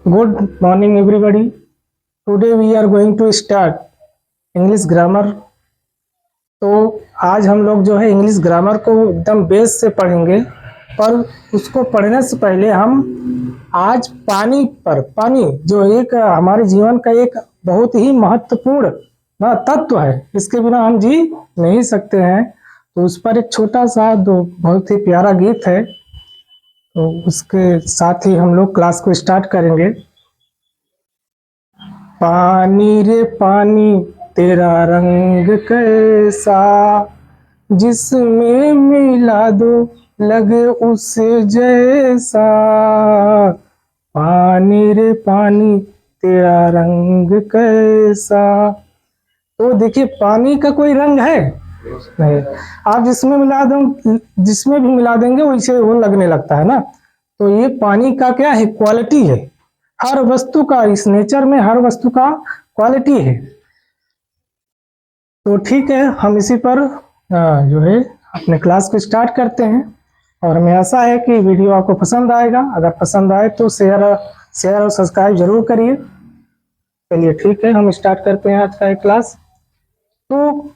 Good morning, everybody. Today we are going to start English grammar. तो आज हम लोग जो है इंग्लिश ग्रामर को एकदम बेस से पढ़ेंगे, पर उसको पढ़ने से पहले हम आज पानी जो एक हमारे जीवन का एक बहुत ही महत्वपूर्ण तत्व है, इसके बिना हम जी नहीं सकते हैं। तो उस पर एक छोटा सा बहुत ही प्यारा गीत है, तो उसके साथ ही हम लोग क्लास को स्टार्ट करेंगे। पानी रे पानी तेरा रंग कैसा, जिसमें मिला दो लगे उससे जैसा। पानी रे पानी तेरा रंग कैसा। तो देखिए, पानी का कोई रंग है नहीं, आप जिसमें भी मिला देंगे वैसे वो लगने लगता है ना। तो ये पानी का क्या है, क्वालिटी है। हर वस्तु का, इस नेचर में हर वस्तु का क्वालिटी है। तो ठीक है, हम इसी पर जो है अपने क्लास को स्टार्ट करते हैं, और हमें आशा है कि वीडियो आपको पसंद आएगा। अगर पसंद आए तो शेयर और सब्सक्राइब जरूर करिए। चलिए ठीक है, हम स्टार्ट करते हैं आज का एक क्लास। तो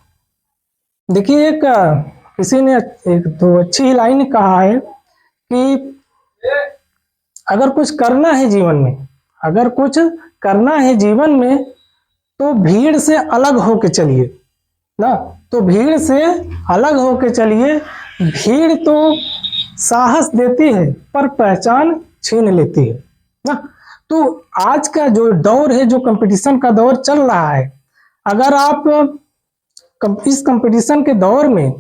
देखिए, किसी ने एक दो अच्छी लाइन कहा है कि अगर कुछ करना है जीवन में, तो भीड़ से अलग होके चलिए ना। तो भीड़ से अलग होके चलिए। भीड़ तो साहस देती है पर पहचान छीन लेती है ना। तो आज का जो दौर है, जो कंपटीशन का दौर चल रहा है, अगर आप इस कंपटीशन के दौर में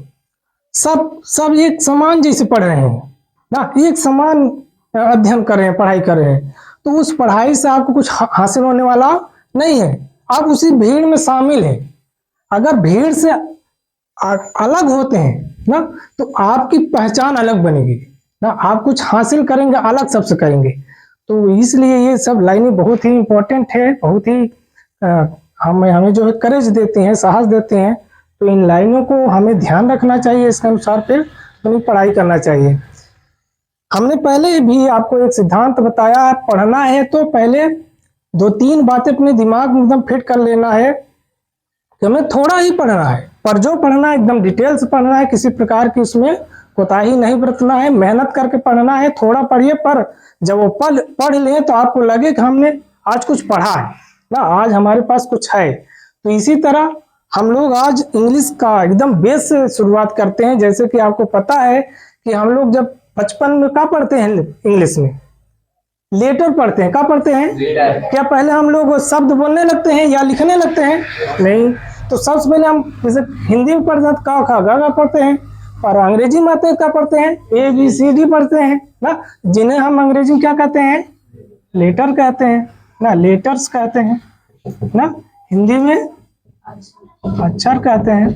सब एक समान जैसे पढ़ रहे हैं ना, एक समान अध्ययन कर रहे हैं, पढ़ाई कर रहे हैं, तो उस पढ़ाई से आपको कुछ हासिल होने वाला नहीं है। आप उसी भीड़ में शामिल हैं। अगर भीड़ से अलग होते हैं ना, तो आपकी पहचान अलग बनेगी ना। आप कुछ हासिल करेंगे, अलग सबसे करेंगे। तो इसलिए ये सब लाइनें बहुत ही इम्पोर्टेंट है, बहुत ही हमें जो है करेज देते हैं, साहस देते हैं। तो इन लाइनों को हमें ध्यान रखना चाहिए, इसके अनुसार फिर अपनी पढ़ाई करना चाहिए। हमने पहले भी आपको एक सिद्धांत बताया, पढ़ना है तो पहले 2-3 बातें अपने दिमाग में एकदम फिट कर लेना है कि हमें थोड़ा ही पढ़ना है, पर जो पढ़ना है एकदम डिटेल से पढ़ना है। किसी प्रकार की उसमें कोताही नहीं बरतना है, मेहनत करके पढ़ना है। थोड़ा पढ़िए, पर जब वो पढ़ लें तो आपको लगे कि हमने आज कुछ पढ़ा है ना, आज हमारे पास कुछ है। तो इसी तरह हम लोग आज इंग्लिश का एकदम बेस से शुरुआत करते हैं। जैसे कि आपको पता है कि हम लोग जब बचपन में क्या पढ़ते हैं, इंग्लिश में लेटर पढ़ते हैं। क्या पढ़ते हैं? क्या पहले हम लोग शब्द बोलने लगते हैं या लिखने लगते हैं? नहीं। तो सबसे पहले हम जैसे हिंदी में पढ़ते हैं का खा गा पढ़ते हैं, और अंग्रेजी में आते हैं क्या पढ़ते हैं? ABCD पढ़ते हैं ना, जिन्हें हम अंग्रेजी में क्या कहते हैं? लेटर कहते हैं ना, लेटर्स कहते हैं ना। हिंदी में अक्षर कहते हैं।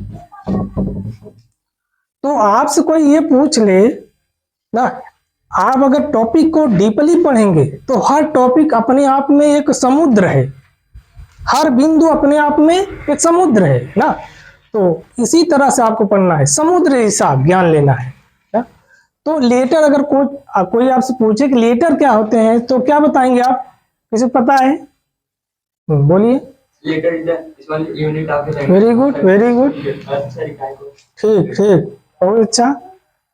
तो आपसे कोई ये पूछ ले ना, आप अगर टॉपिक को डीपली पढ़ेंगे तो हर टॉपिक अपने आप में एक समुद्र है, हर बिंदु अपने आप में एक समुद्र है ना। तो इसी तरह से आपको पढ़ना है, समुद्र जैसा ज्ञान लेना है ना। तो लेटर, अगर कोई आपसे पूछे कि लेटर क्या होते हैं, तो क्या बताएंगे आप? किसी पता है? बोलिए। Letter is the unit of the language. Very good. ठीक, बहुत अच्छा।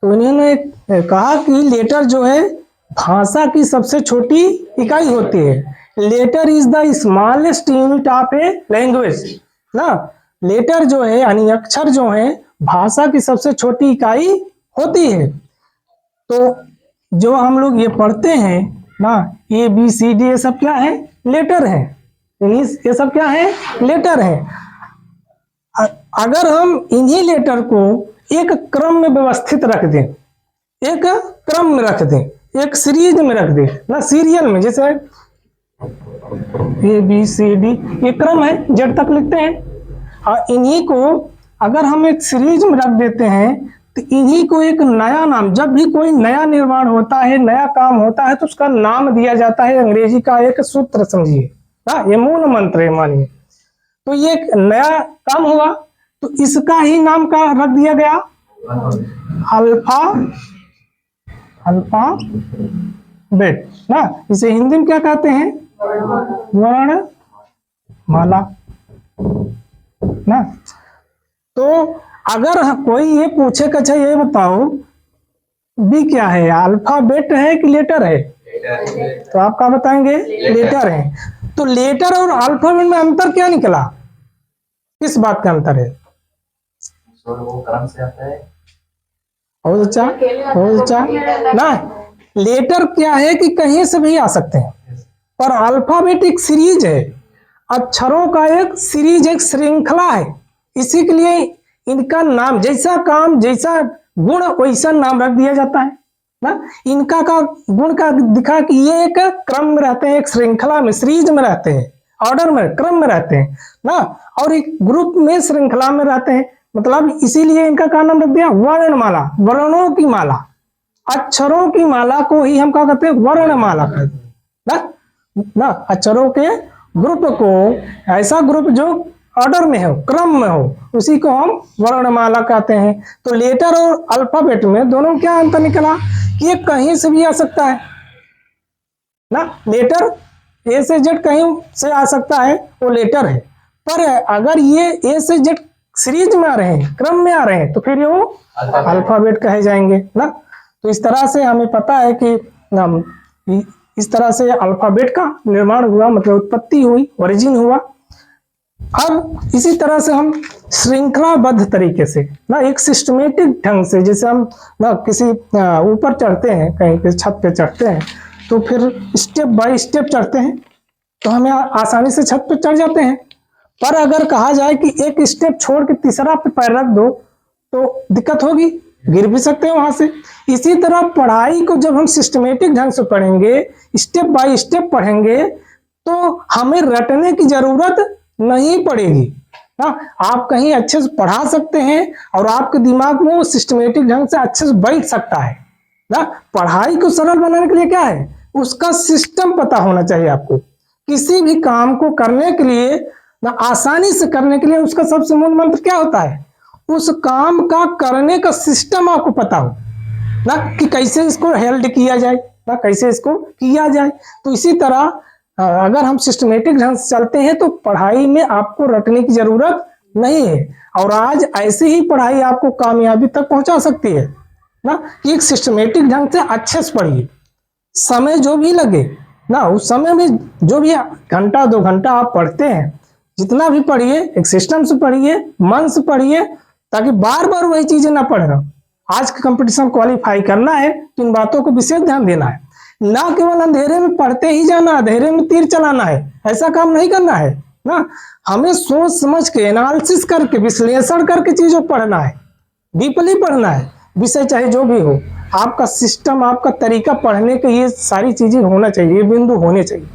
तो इन्होंने कहा कि लेटर जो है भाषा की सबसे छोटी इकाई होती है। Letter is the smallest unit of a language ना। लेटर जो है यानी अक्षर जो है भाषा की सबसे छोटी इकाई होती है। तो जो हम लोग ये पढ़ते हैं ना, ABCD, ये सब क्या है? लेटर है। ये सब क्या है? लेटर है। अगर हम इन्हीं लेटर को एक क्रम में व्यवस्थित रख दें, एक क्रम में रख दें, एक सीरीज में रख दें ना, सीरियल में, जैसे ABCD ये क्रम है, Z तक लिखते हैं। और इन्हीं को अगर हम एक सीरीज में रख देते हैं, तो इन्हीं को एक नया नाम, जब भी कोई नया निर्माण होता है, नया काम होता है, तो उसका नाम दिया जाता है। अंग्रेजी का एक सूत्र समझिए ना, ये मूल मंत्र है मानिए। तो ये एक नया काम हुआ, तो इसका ही नाम का रख दिया गया अल्फाबेट ना। इसे हिंदी में क्या कहते हैं? वर्ण माला ना। तो अगर कोई ये पूछे कि अच्छा ये बताओ बी क्या है, अल्फाबेट है कि लेटर है, तो आप क्या बताएंगे, लेटर है। तो लेटर और अल्फाबेट में अंतर क्या निकला, किस बात का अंतर है? वो क्रम से आता है। बहुत अच्छा, बहुत अच्छा ना। लेटर क्या है कि कहीं से भी आ सकते हैं, पर अल्फाबेट एक सीरीज है, अक्षरों का एक सीरीज, एक श्रृंखला है। इसी के लिए इनका नाम, जैसा काम जैसा गुण वैसा नाम रख दिया जाता है ना। इनका का गुण का दिखा कि ये एक क्रम में रहते हैं, एक श्रृंखला में, सीरीज में रहते हैं, ऑर्डर में, क्रम में रहते हैं ना, और एक ग्रुप में, श्रृंखला में रहते हैं। मतलब इसीलिए इनका क्या नाम रख दिया, वर्णमाला, वर्णों की माला, अक्षरों की माला को ही हम क्या कहते हैं, वर्णमाला कहते हैं ना। अक्षरों के ग्रुप को, ऐसा ग्रुप जो ऑर्डर में हो, क्रम में हो, उसी को हम वर्णमाला कहते हैं। तो लेटर और अल्फाबेट में दोनों क्या अंतर निकला कि ये कहीं से भी आ सकता है ना। लेटर ए से जेड कहीं से आ सकता है, वो लेटर है। पर अगर ये ए से जेड सीरीज में आ रहे हैं, क्रम में आ रहे हैं, तो फिर वो अल्फाबेट कहे जाएंगे ना। तो इस तरह से हमें पता है कि इस तरह से अल्फाबेट का निर्माण हुआ, मतलब उत्पत्ति हुई, ओरिजिन हुआ। अब इसी तरह से हम श्रृंखलाबद्ध तरीके से ना, एक सिस्टमेटिक ढंग से, जैसे हम ना किसी ऊपर चढ़ते हैं, कहीं पे छत पे चढ़ते हैं, तो फिर स्टेप बाय स्टेप चढ़ते हैं, तो हमें आसानी से छत पे चढ़ जाते हैं। पर अगर कहा जाए कि एक स्टेप छोड़ के तीसरा पे पैर रख दो, तो दिक्कत होगी, गिर भी सकते हैं वहां से। इसी तरह पढ़ाई को जब हम सिस्टमेटिक ढंग से पढ़ेंगे, स्टेप बाय स्टेप पढ़ेंगे, तो हमें रटने की जरूरत नहीं पड़ेगी ना। आप कहीं अच्छे से पढ़ा सकते हैं और आपके दिमाग में वो सिस्टमेटिक ढंग से अच्छे से बैठ सकता है ना। पढ़ाई को सरल बनाने के लिए क्या है, उसका सिस्टम पता होना चाहिए आपको। किसी भी काम को करने के लिए ना, आसानी से करने के लिए उसका सबसे मूल मंत्र क्या होता है, उस काम का करने का सिस्टम आपको पता हो ना, कि कैसे इसको हेल्ड किया जाए ना, कैसे इसको किया जाए। तो इसी तरह अगर हम सिस्टमेटिक ढंग से चलते हैं तो पढ़ाई में आपको रटने की जरूरत नहीं है। और आज ऐसे ही पढ़ाई आपको कामयाबी तक पहुंचा सकती है ना, कि एक सिस्टमेटिक ढंग से अच्छे से पढ़िए, समय जो भी लगे ना, उस समय में जो भी घंटा 2 घंटा आप पढ़ते हैं, जितना भी पढ़िए, एक सिस्टम से पढ़िए, मन से पढ़िए, ताकि बार बार वही चीजें ना पढ़ना। आज का कंपटीशन क्वालिफाई करना है तो इन बातों को विशेष ध्यान देना है, ना केवल अंधेरे में पढ़ते ही जाना, अंधेरे में तीर चलाना है, ऐसा काम नहीं करना है ना। हमें सोच समझ के, एनालिसिस करके, विश्लेषण करके चीजों पढ़ना है, डीपली पढ़ना है, विषय चाहे जो भी हो। आपका सिस्टम, आपका तरीका पढ़ने के, ये सारी चीजें होना चाहिए, ये बिंदु होने चाहिए।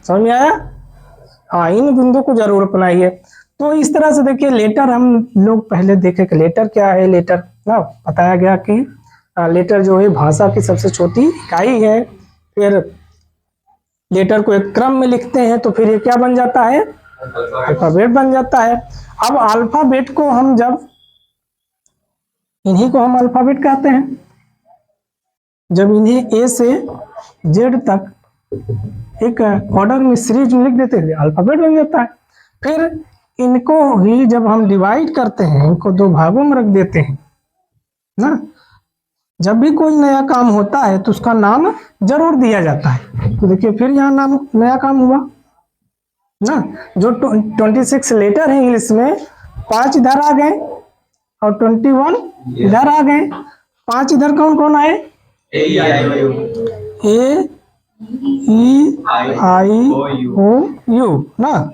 समझ में आया? हाँ, इन बिंदु को जरूर अपनाइए। तो इस तरह से देखिए, लेटर हम लोग पहले देखे कि लेटर क्या है। लेटर ना बताया गया कि लेटर जो है भाषा की सबसे छोटी इकाई है। फिर लेटर को एक क्रम में लिखते हैं तो फिर ये क्या बन जाता है, अल्फाबेट बन जाता है। अब अल्फाबेट को हम जब, इन्हीं को हम अल्फाबेट कहते हैं, जब इन्हें ए से जेड तक एक ऑर्डर में सीरीज में लिख देते हैं, अल्फाबेट बन जाता है। फिर इनको ही जब हम डिवाइड करते हैं, इनको 2 भागों में रख देते हैं ना, जब भी कोई नया काम होता है तो उसका नाम जरूर दिया जाता है। तो देखिए फिर यहाँ नाम, नया काम हुआ ना, जो 26 लेटर है इंग्लिश में, 5 इधर आ गए और 21 इधर आ गए। 5 इधर कौन कौन आए, ए ई आई ओ यू ना।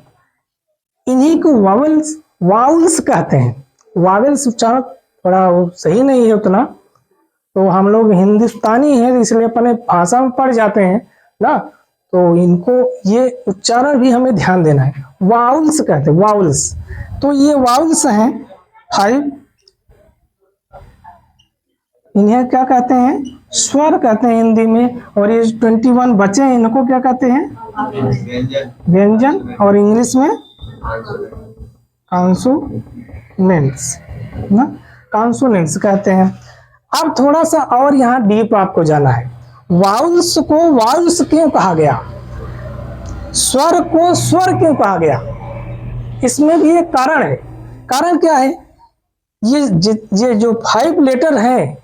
इन्हीं को वावल्स, वाउल्स कहते हैं। वावल्स उच्चारण थोड़ा सही नहीं है उतना, तो हम लोग हिंदुस्तानी हैं इसलिए अपने भाषा में पढ़ जाते हैं ना, तो इनको ये उच्चारण भी हमें ध्यान देना है। वाउल्स कहते हैं, वाउल्स। तो ये वाउल्स हैं 5, इन्हें क्या कहते हैं, स्वर कहते हैं हिंदी में। और ये 21 बचे हैं, इनको क्या कहते हैं, व्यंजन, और इंग्लिश में कॉन्सोनेंट्स ना, कॉन्सोनेंट्स कहते हैं। अब थोड़ा सा और यहाँ डीप आपको जाना है, वाउल्स को वाउल्स क्यों कहा गया। स्वर को स्वर क्यों कहा गया? इसमें भी एक कारण है। कारण क्या है? ये जो 5 लेटर हैं,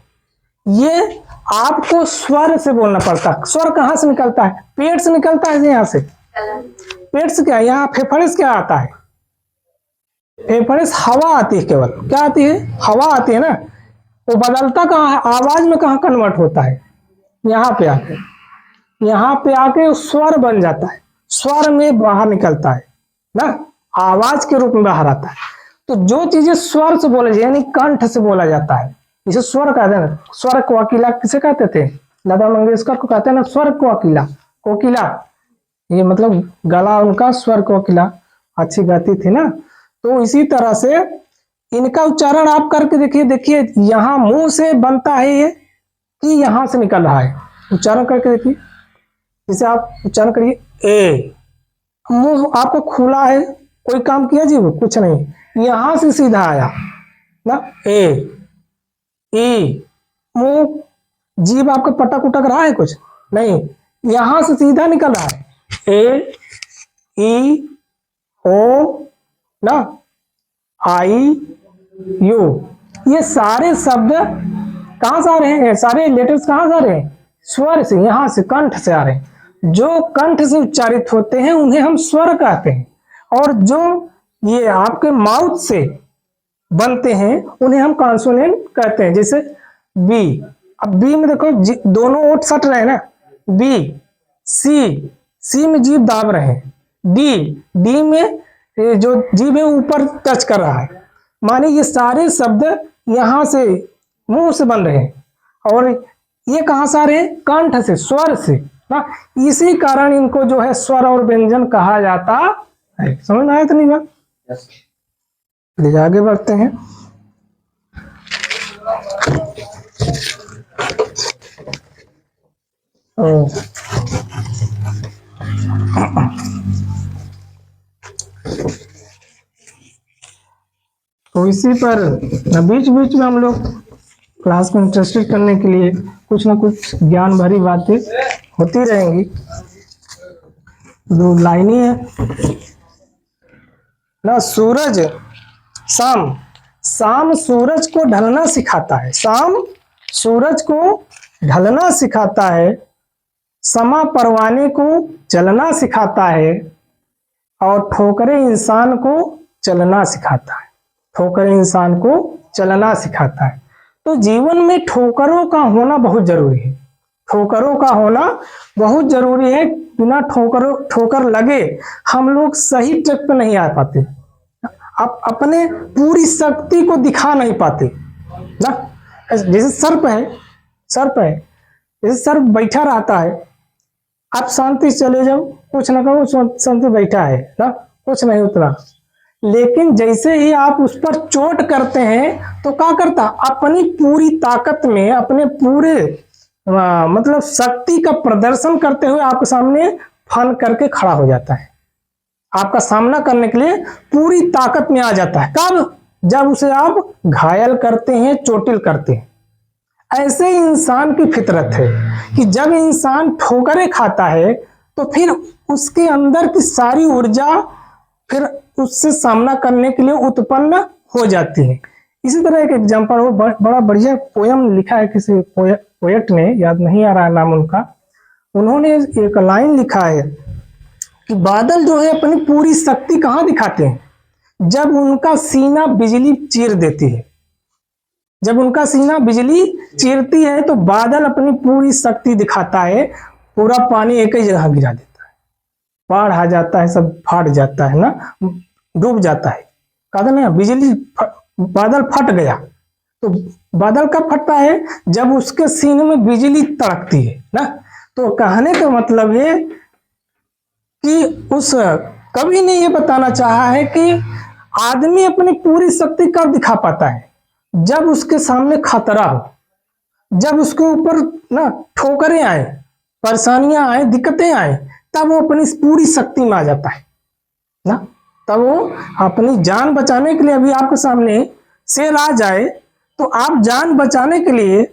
ये आपको स्वर से बोलना पड़ता है। स्वर कहाँ से निकलता है? पेट से निकलता है। यहाँ से पेट से क्या, यहाँ फेफड़े से क्या आता है? फेफड़े से हवा आती है। केवल क्या आती है? हवा आती है ना। वो बदलता कहाँ है? आवाज में कहाँ कन्वर्ट होता है? यहाँ पे आके, यहाँ पे आके स्वर बन जाता है। स्वर में बाहर निकलता है ना, आवाज के रूप में बाहर आता है। तो जो चीजें स्वर से बोला यानी कंठ से बोला जाता है, इसे स्वर कहते हैं। स्वर कोकिला किसे कहते थे? लता मंगेशकर को कहते हैं ना स्वर कोकिला। कोकिला ये मतलब गला उनका स्वर कोकिला, अच्छी गाती थी ना। तो इसी तरह से इनका उच्चारण आप करके देखिए। देखिए यहाँ मुंह से बनता है ये कि यहाँ से निकल रहा है? उच्चारण करके देखिए। जैसे आप उच्चारण करिए ए, मुंह आपको खुला है, कोई काम किया जी? वो कुछ नहीं, यहां से सीधा आया ना ए ई। मुंह जीभ आपका पटक उटक रहा है? कुछ नहीं, यहां से सीधा निकल रहा है। ए ई ओ ना, आई यू। ये सारे शब्द कहां से आ रहे हैं? सारे लेटर्स कहां से आ रहे हैं? स्वर से, यहां से कंठ से आ रहे हैं। जो कंठ से उच्चारित होते हैं उन्हें हम स्वर कहते हैं, और जो ये आपके माउथ से बनते हैं उन्हें हम कॉन्सोनेंट कहते हैं। जैसे बी, अब बी में देखो दोनों ओठ सट रहे हैं ना, बी। सी, सी में जीभ दाब रहे हैं। डी, डी में जो जीभ है ऊपर टच कर रहा है। माने ये सारे शब्द यहां से मुंह से बन रहे हैं, और ये कहां से आ रहे हैं? कंठ से, स्वर से ना। इसी कारण इनको जो है स्वर और व्यंजन कहा जाता है। समझ में आया तो नहीं बात? यस। चलिए आगे बढ़ते हैं। तो इसी पर बीच बीच में हम लोग क्लास को इंटरेस्टेड करने के लिए कुछ ना कुछ ज्ञान भरी बातें होती रहेंगी। दो लाइनें है ना, सूरज शाम, शाम सूरज को ढलना सिखाता है। शाम सूरज को ढलना सिखाता है, समा परवाने को जलना सिखाता है, और ठोकरे इंसान को चलना सिखाता है। ठोकरे इंसान को चलना सिखाता है। तो जीवन में ठोकरों का होना बहुत जरूरी है। ठोकरों का होना बहुत जरूरी है। बिना ठोकर लगे हम लोग सही ट्रैक पे नहीं आ पाते, आप अपने पूरी शक्ति को दिखा नहीं पाते ना। जैसे सर्प है, सर्प है, जैसे सर्प बैठा रहता है, आप शांति से चले जाओ, कुछ ना करो, शांति बैठा है ना, कुछ नहीं उतना। लेकिन जैसे ही आप उस पर चोट करते हैं तो क्या करता? अपनी पूरी ताकत में, अपने पूरे मतलब शक्ति का प्रदर्शन करते हुए आपके सामने फन करके खड़ा हो जाता है। आपका सामना करने के लिए पूरी ताकत में आ जाता है। कब? जब उसे आप घायल करते हैं, चोटिल करते हैं। ऐसे इंसान की फितरत है कि जब इंसान ठोकरें खाता है तो फिर उसके अंदर की सारी ऊर्जा फिर उससे सामना करने के लिए उत्पन्न हो जाती है। इसी तरह एक एग्जांपल हो, बड़ा बढ़िया पोयम लिखा है किसी पोएट ने, याद नहीं आ रहा है नाम उनका। उन्होंने एक लाइन लिखा है कि बादल जो है अपनी पूरी शक्ति कहाँ दिखाते हैं? जब उनका सीना बिजली चीर देती है। जब उनका सीना बिजली चीरती है तो बादल अपनी पूरी शक्ति दिखाता है, पूरा पानी एक ही जगह गिरा देता है, बाढ़ आ जाता है, सब फाट जाता है ना, डूब जाता है। कहते ना बिजली बादल फट गया, तो बादल कब फटता है? जब उसके सीने में बिजली तड़कती है ना। तो कहने का मतलब है कि उस कभी ने ये बताना चाहा है कि आदमी अपनी पूरी शक्ति कब दिखा पाता है? जब उसके सामने खतरा हो, जब उसके ऊपर ना ठोकरें आए, परेशानियां आए, दिक्कतें आए, तब वो अपनी पूरी शक्ति में आ जाता है ना। तब वो अपनी जान बचाने के लिए, अभी आपके सामने शेर आ जाए तो आप जान बचाने के लिए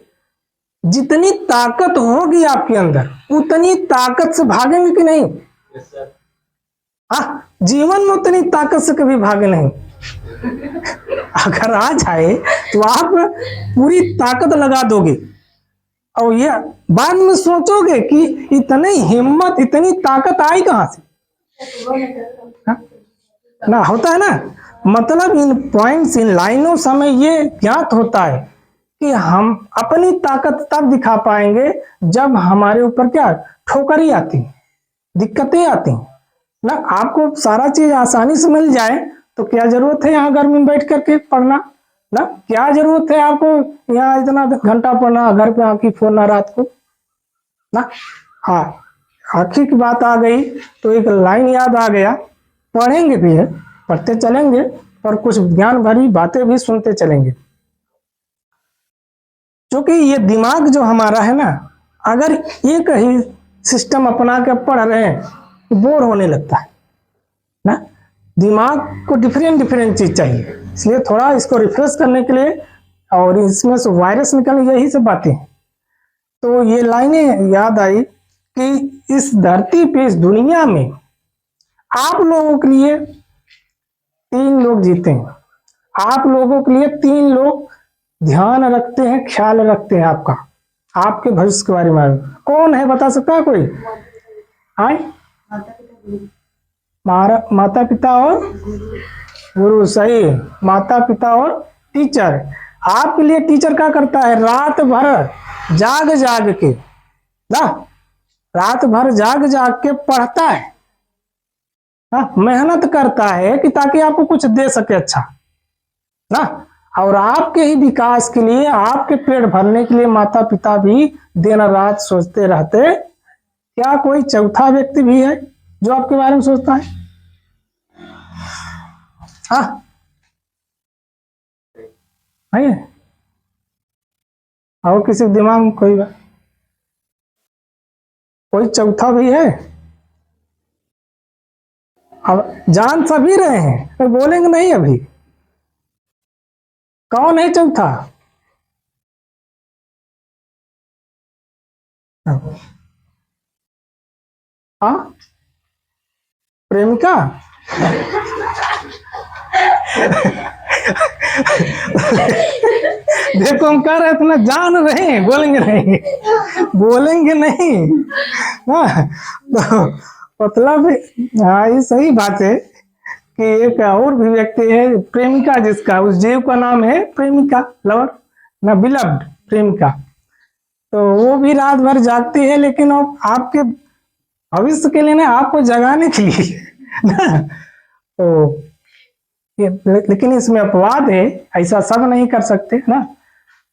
जितनी ताकत होगी आपके अंदर, उतनी ताकत से भागेंगे कि नहीं? Yes sir. जीवन में उतनी ताकत से कभी भागे नहीं। अगर आ जाए तो आप पूरी ताकत लगा दोगे और ये बाद में सोचोगे कि इतनी हिम्मत इतनी ताकत आई कहां से। ना होता है ना, मतलब इन पॉइंट्स इन लाइनों से हमें ये ज्ञात होता है कि हम अपनी ताकत तब दिखा पाएंगे जब हमारे ऊपर क्या ठोकरी आती है, दिक्कतें आती हैं ना। आपको सारा चीज आसानी से मिल जाए तो क्या जरूरत है यहाँ गर्मी में बैठ करके पढ़ना ना। क्या जरूरत है आपको यहाँ इतना घंटा पढ़ना, घर पे आके फोन ना रात को ना। हाँ, आखिर की बात आ गई तो एक लाइन याद आ गया, पढ़ेंगे भी है, पढ़ते चलेंगे और कुछ ज्ञान भरी बातें भी सुनते चलेंगे। क्योंकि ये दिमाग जो हमारा है ना, अगर एक ही सिस्टम अपना के पढ़ रहे हैं तो बोर होने लगता है ना। दिमाग को डिफरेंट चीज चाहिए, इसलिए थोड़ा इसको रिफ्रेश करने के लिए और इसमें से वायरस निकलने यही सब बातें हैं। तो ये लाइनें याद आई कि इस धरती पे इस दुनिया में आप लोगों के लिए 3 लोग जीते हैं, आप लोगों के लिए 3 लोग ध्यान रखते हैं, ख्याल रखते हैं आपका, आपके भविष्य के बारे में। कौन है बता सकता है कोई? आए, माता पिता और गुरु। सही, माता पिता और टीचर। आपके लिए टीचर क्या करता है? रात भर जाग के ना, रात भर जाग के पढ़ता है ना, मेहनत करता है कि ताकि आपको कुछ दे सके अच्छा ना। और आपके ही विकास के लिए, आपके पेट भरने के लिए माता पिता भी दिन रात सोचते रहते। क्या कोई चौथा व्यक्ति भी है जो आपके बारे में सोचता है? हाँ, नहीं है? और किसी के दिमाग में कोई चौथा भी है? अब जान सभी रहे हैं तो बोलेंगे नहीं अभी। कौन है चौथा? हाँ, प्रेमिका। देखो हम कह रहे थे ना, जान रहे हैं, बोलेंगे नहीं, बोलेंगे नहीं। हाँ, तो मतलब हाँ, ये सही बात है कि एक और भी व्यक्ति है प्रेमिका, जिसका उस जीव का नाम है प्रेमिका, लवर ना, बिलव्ड प्रेमिका। तो वो भी रात भर जागती है, लेकिन वो आपके भविष्य के लिए ना, आपको जगाने के लिए ना। तो लेकिन इसमें अपवाद है, ऐसा सब नहीं कर सकते ना।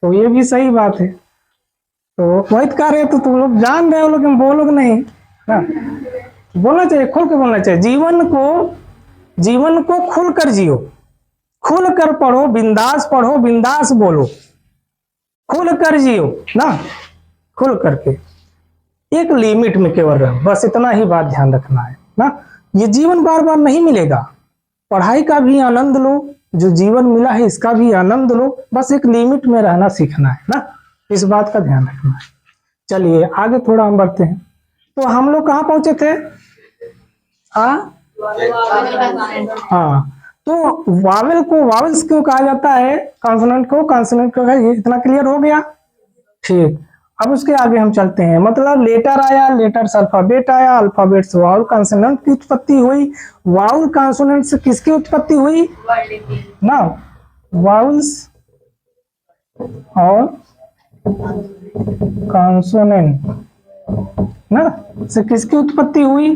तो ये भी सही बात है। तो वही कह रहे तो तुम लोग जान रहे हो लेकिन बोलोगे नहीं ना। बोलना चाहिए, खुल के बोलना चाहिए। जीवन को खुल कर जियो, खुल कर पढ़ो, बिंदास पढ़ो, बिंदास बोलो, खुल कर जियो ना। खुल करके एक लिमिट में केवल रहो, बस इतना ही बात ध्यान रखना है ना। ये जीवन बार बार नहीं मिलेगा, पढ़ाई का भी आनंद लो, जो जीवन मिला है इसका भी आनंद लो, बस एक लिमिट में रहना सीखना है ना। इस बात का ध्यान रखना है। चलिए आगे थोड़ा हम बढ़ते हैं। तो हम लोग कहाँ पहुंचे थे? हाँ, तो वावेल्स क्यों कहा जाता है? कॉन्सोनेंट को ये इतना क्लियर हो गया। ठीक, अब उसके आगे हम चलते हैं। मतलब लेटर आया, लेटर से अल्फाबेट आया, अल्फाबेट से वाउल कॉन्सोनेंट की उत्पत्ति हुई, वाउल कॉन्सोनेंट से किसकी उत्पत्ति हुई ना? वाउल्स और कॉन्सोनेंट ना से किसकी उत्पत्ति हुई?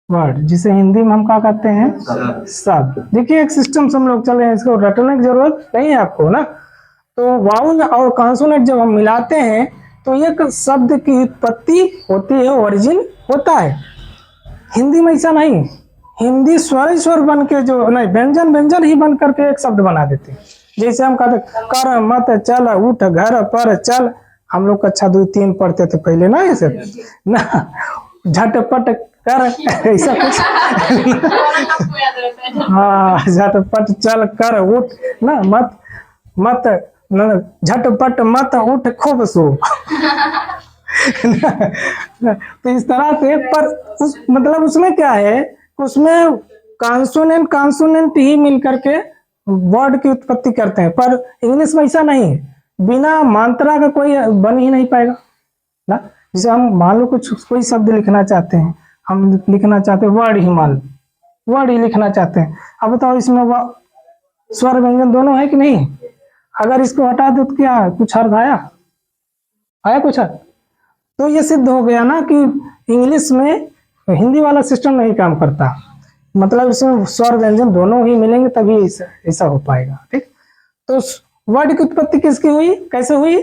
वर्ड, जिसे हिंदी में हम क्या कहते हैं? शब्द। देखिए एक सिस्टम से हम लोग चल रहे हैं, इसको रटने की जरूरत नहीं है आपको ना। तो वाउल और कॉन्सोनेंट जब हम मिलाते हैं तो एक शब्द की उत्पत्ति होती है, ओरिजिन होता है। हिंदी में ऐसा नहीं, हिंदी स्वर बन के जो नहीं, व्यंजन ही बन करके एक शब्द बना देते हैं। जैसे हम कहते कर, मत, चल, उठ, घर, पर, चल। हम लोग कक्षा 2-3 पढ़ते थे पहले ना, ऐसे ना, झटपट कर, ऐसा कुछ। हाँ, झटपट चल, कर, उठ ना, मत झटपट मत उठ खूब सो। तो इस तरह से, पर उस मतलब उसमें क्या है, उसमें कॉन्सोनेंट ही मिल करके वर्ड की उत्पत्ति करते हैं, पर इंग्लिश में ऐसा नहीं है, बिना मात्रा का कोई बन ही नहीं पाएगा ना। जैसे हम मान लो कुछ कोई शब्द लिखना चाहते हैं, हम लिखना चाहते हैं वर्ड ही, मान लो वर्ड ही लिखना चाहते हैं, अब बताओ इसमें स्वर व्यंजन दोनों है कि नहीं? अगर इसको हटा दो तो क्या कुछ अर्थ आया कुछ अर्थ? तो ये सिद्ध हो गया ना कि इंग्लिश में हिंदी वाला सिस्टम नहीं काम करता, मतलब इसमें स्वर व्यंजन दोनों ही मिलेंगे तभी ऐसा हो पाएगा। ठीक, तो वर्ड की उत्पत्ति किसकी हुई, कैसे हुई?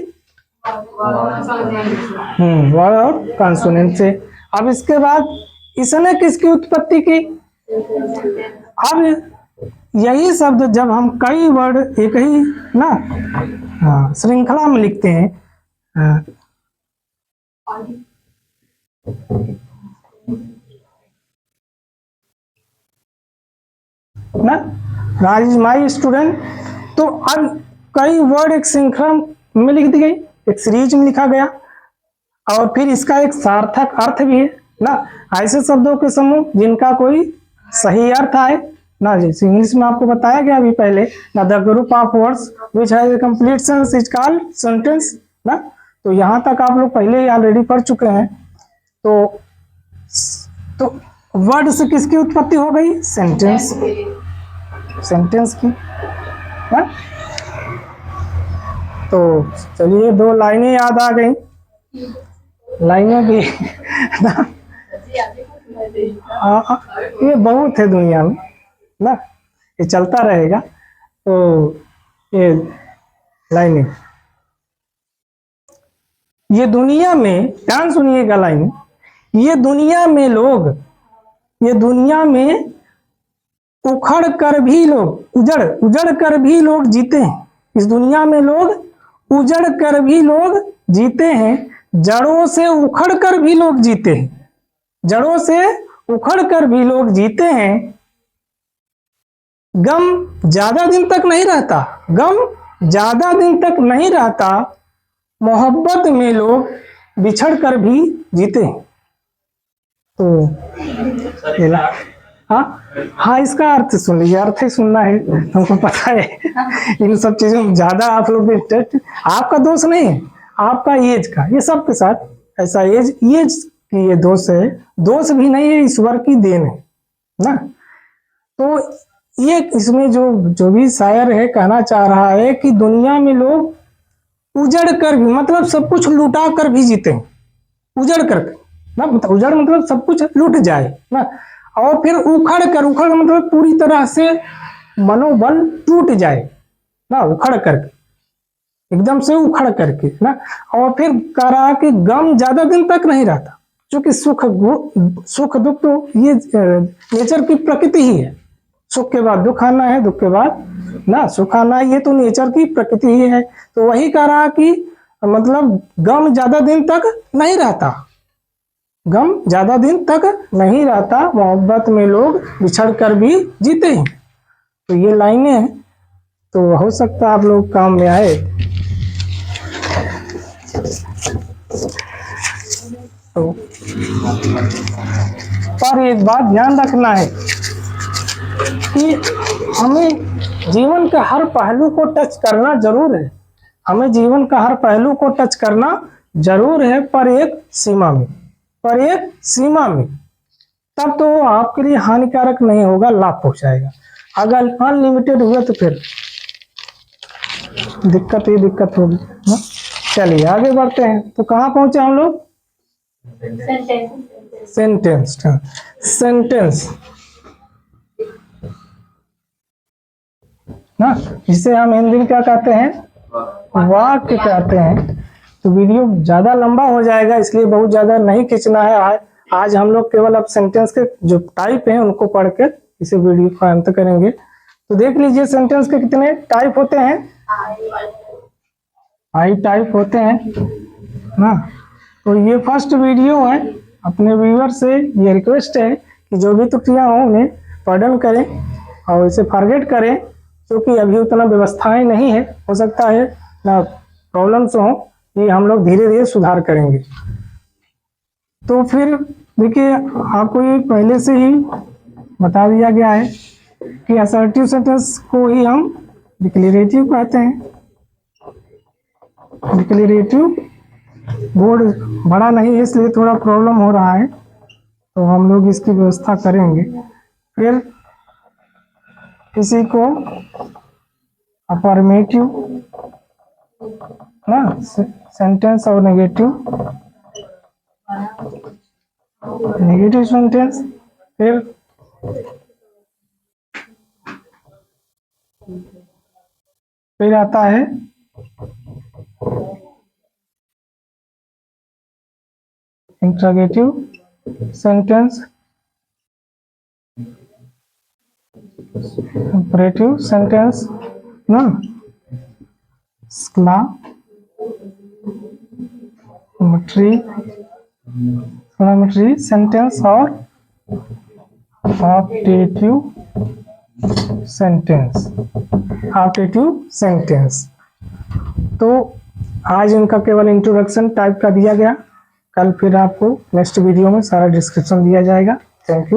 वर्ड और कॉन्सोनेंट से। अब इसके बाद इसने किसकी उत्पत्ति की? अब यही शब्द जब हम कई वर्ड एक ही ना, हाँ, श्रृंखला में लिखते हैं, ना, राज इज माई स्टूडेंट, तो अब कई वर्ड एक श्रृंखला में लिख दी गई, एक सीरीज में लिखा गया, और फिर इसका एक सार्थक अर्थ भी है ना। ऐसे शब्दों के समूह जिनका कोई सही अर्थ आए ना, जैसे इंग्लिश में आपको बताया गया अभी पहले ना, the group of words which has a complete sense is called sentence ना। तो यहाँ तक आप लोग पहले ही ऑलरेडी पढ़ चुके हैं। तो वर्ड से किसकी उत्पत्ति हो गई? सेंटेंस की ना। तो चलिए, दो लाइनें याद आ गई, लाइनें भी ना, ये बहुत है दुनिया में ना, ये चलता रहेगा। तो ये लाइनें, ये दुनिया में, ध्यान सुनिएगा लाइन, ये दुनिया में लोग, ये दुनिया में उखड़ कर भी लोग, उजड़ कर भी लोग जीते हैं। इस दुनिया में लोग उजड़ कर भी लोग जीते हैं, जड़ों से उखड़ कर भी लोग जीते हैं, जड़ों से उखड़ कर भी लोग जीते हैं। गम ज्यादा दिन तक नहीं रहता, गम ज्यादा दिन तक नहीं रहता, मोहब्बत में लोग बिछड़ कर भी जीते हैं। तो हाँ, इसका अर्थ सुन लीजिए, अर्थ ही सुनना है, हमको पता है इन सब चीजों में ज्यादा आप लोग इंटरेस्ट, आपका दोष नहीं है, आपका एज का, ये सबके साथ ऐसा एज की ये दोष है, दोष भी नहीं है, ईश्वर की देन है ना। तो ये इसमें जो भी शायर है कहना चाह रहा है कि दुनिया में लोग उजड़ कर भी, मतलब सब कुछ लुटा कर भी जीते हैं, उजड़ कर ना, उजड़ मतलब सब कुछ लूट जाए ना, और फिर उखड़ कर मतलब पूरी तरह से मनोबल टूट जाए ना, उखड़ करके, एकदम से उखड़ करके ना। और फिर कह रहा कि गम ज्यादा दिन तक नहीं रहता, क्योंकि सुख दुख तो ये नेचर की प्रकृति ही है, सुख के बाद दुख आना है, दुख के बाद ना सुख आना है, ये तो नेचर की प्रकृति ही है। तो वही कह रहा कि मतलब गम ज्यादा दिन तक नहीं रहता, गम ज्यादा दिन तक नहीं रहता, मोहब्बत में लोग बिछड़ कर भी जीते हैं। तो ये लाइनें हैं, तो हो सकता है आप लोग काम में आए। तो पर एक बात ध्यान रखना है कि हमें जीवन के हर पहलू को टच करना जरूर है, हमें जीवन का हर पहलू को टच करना जरूर है, पर एक सीमा में, पर एक सीमा में, तब तो आपके लिए हानिकारक नहीं होगा, लाभ पहुंचाएगा। अगर अनलिमिटेड हुआ तो फिर दिक्कत होगी ना। चलिए आगे बढ़ते हैं। तो कहाँ पहुंचे हम लोग? सेंटेंस ना, जिसे हम हिंदी में क्या कहते हैं? वाक्य कहते हैं। तो वीडियो ज़्यादा लंबा हो जाएगा, इसलिए बहुत ज़्यादा नहीं खींचना है। आज हम लोग केवल अब सेंटेंस के जो टाइप हैं उनको पढ़ के इसे वीडियो का अंत करेंगे। तो देख लीजिए सेंटेंस के कितने टाइप होते हैं? 5 टाइप होते हैं ना। तो ये फर्स्ट वीडियो है, अपने व्यूअर से ये रिक्वेस्ट है कि जो भी त्रुटियां हों उन्हें पार्डन करें और इसे फॉरगेट करें, क्योंकि अभी उतना व्यवस्थाएं नहीं है, हो सकता है ना प्रॉब्लम्स हो, ये हम लोग धीरे धीरे सुधार करेंगे। तो फिर देखिए, आपको ये पहले से ही बता दिया गया है कि असर्टिव सेंटेंस को ही हम डिक्लेरेटिव कहते हैं। डिक्लेरेटिव बोर्ड बड़ा नहीं है इसलिए थोड़ा प्रॉब्लम हो रहा है, तो हम लोग इसकी व्यवस्था करेंगे। फिर इसी को अफर्मेटिव ना सेंटेंस और नेगेटिव सेंटेंस। फिर आता है इंटरोगेटिव सेंटेंस, इंपरेटिव सेंटेंस ना, एक्सक्लामेटरी सेंटेंस और ऑप्टेटिव सेंटेंस। तो आज इनका केवल इंट्रोडक्शन टाइप का दिया गया, कल फिर आपको नेक्स्ट वीडियो में सारा डिस्क्रिप्शन दिया जाएगा। Thank you.